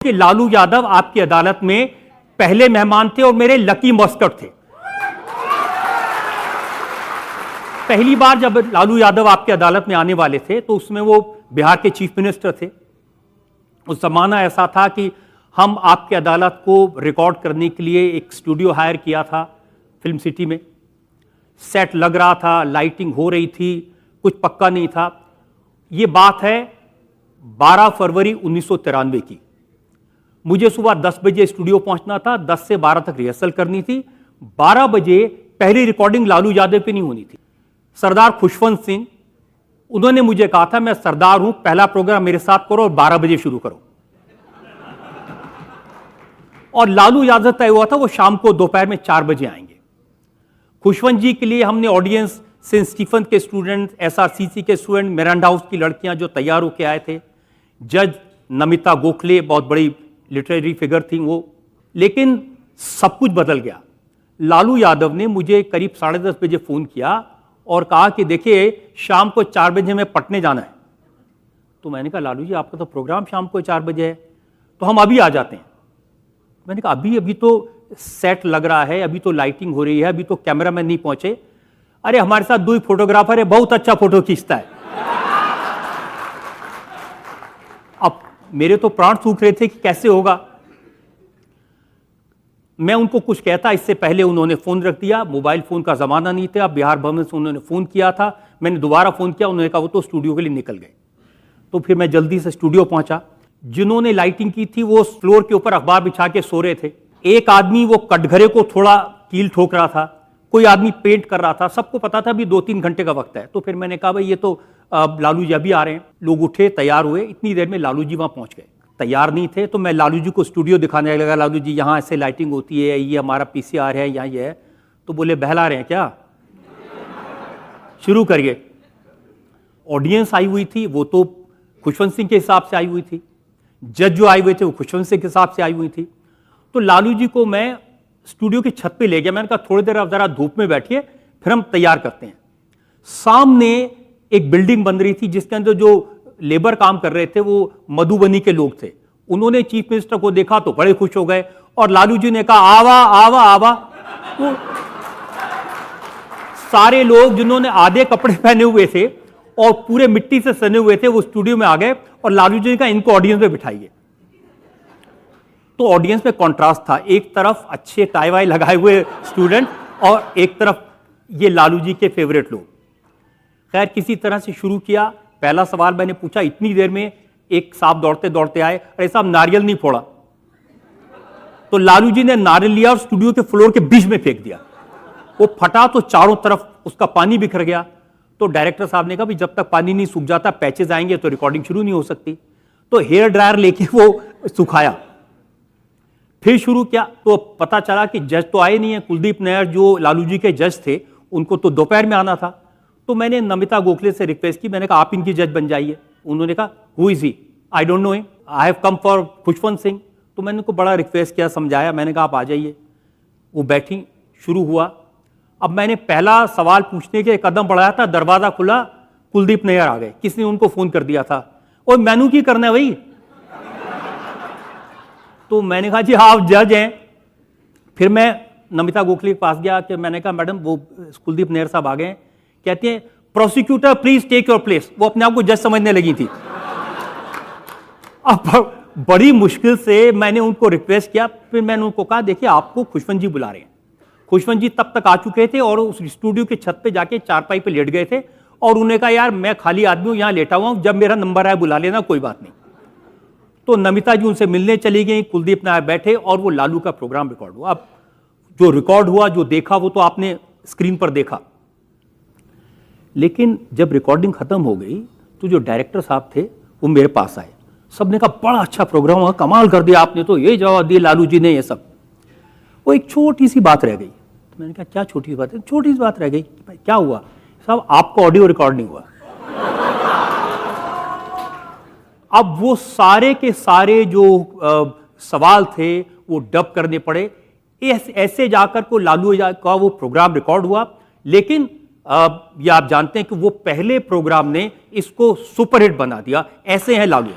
कि लालू यादव आपकी अदालत में पहले मेहमान थे और मेरे लकी मस्कट थे। पहली बार जब लालू यादव आपकी अदालत में आने वाले थे तो उसमें वो बिहार के चीफ मिनिस्टर थे। उस जमाना ऐसा था कि हम आपकी अदालत को रिकॉर्ड करने के लिए एक स्टूडियो हायर किया था फिल्म सिटी में। सेट लग रहा था, लाइटिंग हो रही थी, कुछ पक्का नहीं था। ये बात है 12 फरवरी 1993 की। मुझे सुबह 10 बजे स्टूडियो पहुंचना था, 10 से 12 तक रिहर्सल करनी थी। 12 बजे पहली रिकॉर्डिंग लालू यादव पे नहीं होनी थी। सरदार खुशवंत सिंह, उन्होंने मुझे कहा था मैं सरदार हूं, पहला प्रोग्राम मेरे साथ करो और 12 बजे शुरू करो। और लालू यादव तय हुआ था वो शाम को दोपहर में 4 बजे आएंगे। खुशवंत जी के लिए हमने ऑडियंस सेंट स्टीफन के स्टूडेंट, एसआरसीसी के स्टूडेंट, मिरांडा हाउस की लड़कियां जो तैयार होकर आए थे, जज नमिता गोखले, बहुत बड़ी लिटरेरी फिगर थी वो। लेकिन सब कुछ बदल गया। लालू यादव ने मुझे करीब 10:30 बजे फोन किया और कहा कि देखिए शाम को 4 बजे हमें पटने जाना है। तो मैंने कहा लालू जी आपका तो प्रोग्राम शाम को 4 बजे है, तो हम अभी आ जाते हैं। मैंने कहा अभी तो सेट लग रहा है, अभी तो लाइटिंग हो रही है, अभी तो कैमरामैन नहीं पहुंचे। अरे हमारे साथ 2 फोटोग्राफर है, बहुत अच्छा फोटो खींचता है। अब मेरे तो प्राण सूख रहे थे कि कैसे होगा। मैं उनको कुछ कहता इससे पहले उन्होंने फोन रख दिया। मोबाइल फोन का जमाना नहीं था। बिहार भवन से उन्होंने फोन किया था, मैंने दोबारा फोन किया, उन्होंने कहा वो तो स्टूडियो के लिए निकल गए। तो फिर मैं जल्दी से स्टूडियो पहुंचा। जिन्होंने लाइटिंग की थी वो फ्लोर के ऊपर अखबार बिछा के सो रहे थे। एक आदमी वो कटघरे को थोड़ा कील ठोक रहा था, कोई आदमी पेंट कर रहा था। सबको पता था अभी 2-3 घंटे का वक्त है। तो फिर मैंने कहा भाई ये तो लालू जी अभी आ रहे हैं। लोग उठे, तैयार हुए, इतनी देर में लालू जी वहां पहुंच गए। तैयार नहीं थे तो मैं लालू जी को स्टूडियो दिखाने लगा। लालू जी यहाँ ऐसे लाइटिंग होती है, ये हमारा पीसीआर है, यहाँ ये है। तो बोले बहला रहे हैं क्या, शुरू करिए। ऑडियंस आई हुई थी वो तो खुशवंत सिंह के हिसाब से आई हुई थी, जज जो आए हुए थे वो खुशवंत सिंह के हिसाब से आई हुई थी। तो लालू जी को मैं स्टूडियो की छत पे ले गया। मैंने कहा थोड़ी देर आप जरा धूप में बैठिए, फिर हम तैयार करते हैं। सामने एक बिल्डिंग बन रही थी जिसके अंदर जो लेबर काम कर रहे थे वो मधुबनी के लोग थे। उन्होंने चीफ मिनिस्टर को देखा तो बड़े खुश हो गए और लालू जी ने कहा आवा आवा आवा। तो सारे लोग जिन्होंने आधे कपड़े पहने हुए थे और पूरे मिट्टी से सने हुए थे वो स्टूडियो में आ गए और लालू जी ने कहा इनको ऑडियंस में बिठाइए। तो ऑडियंस में कॉन्ट्रास्ट था, एक तरफ अच्छे टाई वाई लगाए हुए स्टूडेंट और एक तरफ ये लालू जी के फेवरेट लोग। खैर किसी तरह से शुरू किया। पहला सवाल मैंने पूछा, इतनी देर में एक साहब दौड़ते दौड़ते आए, अरे साहब नारियल नहीं फोड़ा। तो लालू जी ने नारियल लिया और स्टूडियो के फ्लोर के बीच में फेंक दिया। वो फटा तो चारों तरफ उसका पानी बिखर गया। तो डायरेक्टर साहब ने कहा भी जब तक पानी नहीं सूख जाता, पैचेज आएंगे तो रिकॉर्डिंग शुरू नहीं हो सकती। तो हेयर ड्रायर लेके वो सुखाया, फिर शुरू किया। तो पता चला कि जज तो आए नहीं है। कुलदीप नैयर जो लालू जी के जज थे उनको तो दोपहर में आना था। तो मैंने नमिता गोखले से रिक्वेस्ट की, मैंने कहा आप इनकी जज बन जाइए। उन्होंने कहा who is he, I don't know him, I have come for Khushwant Singh. तो मैंने उनको बड़ा रिक्वेस्ट किया, समझाया, मैंने कहा आप आ जाइए। वो बैठी, शुरू हुआ। अब मैंने पहला सवाल पूछने के कदम बढ़ाया था, दरवाजा खुला, कुलदीप नैयर आ गए। किसने उनको फोन कर दिया था, और मैनू की करना है भाई। तो मैंने कहा जी आप जज हैं। फिर मैं नमिता गोखले के पास गया कि मैंने कहा मैडम वो कुलदीप नैयर साहब आ गए। कहते हैं prosecutor please take your place. वो अपने आप को जज समझने लगी थी। अब बड़ी मुश्किल से मैंने उनको रिक्वेस्ट किया। फिर मैंने उनको कहा देखिए आपको खुशवंत जी बुला रहे हैं। खुशवंत जी तब तक आ चुके थे और उस स्टूडियो की छत पे जाके चारपाई पे लेट गए थे और उन्होंने कहा यार मैं खाली आदमी हूं, यहां लेटा हुआ हूं, जब मेरा नंबर आए बुला लेना, कोई बात नहीं। तो नमिता जी उनसे मिलने चली गई, कुलदीप नायर बैठे और वो लालू का प्रोग्राम रिकॉर्ड हुआ। अब जो रिकॉर्ड हुआ, जो देखा वो तो आपने स्क्रीन पर देखा। लेकिन जब रिकॉर्डिंग खत्म हो गई तो जो डायरेक्टर साहब थे वो मेरे पास आए। सबने कहा बड़ा अच्छा प्रोग्राम हुआ, कमाल कर दिया आपने, तो ये जवाब दिया लालू जी ने, ये सब। वो एक छोटी सी बात रह गई। तो मैंने कहा क्या छोटी सी बात है? छोटी सी बात रह गई। भाई क्या हुआ साहब? आपका ऑडियो रिकॉर्ड नहीं हुआ। अब वो सारे के सारे जो सवाल थे वो डब करने पड़े। ऐसे जाकर को लालू का वो प्रोग्राम रिकॉर्ड हुआ। लेकिन ये आप जानते हैं कि वो पहले प्रोग्राम ने इसको सुपरहिट बना दिया। ऐसे हैं लालू।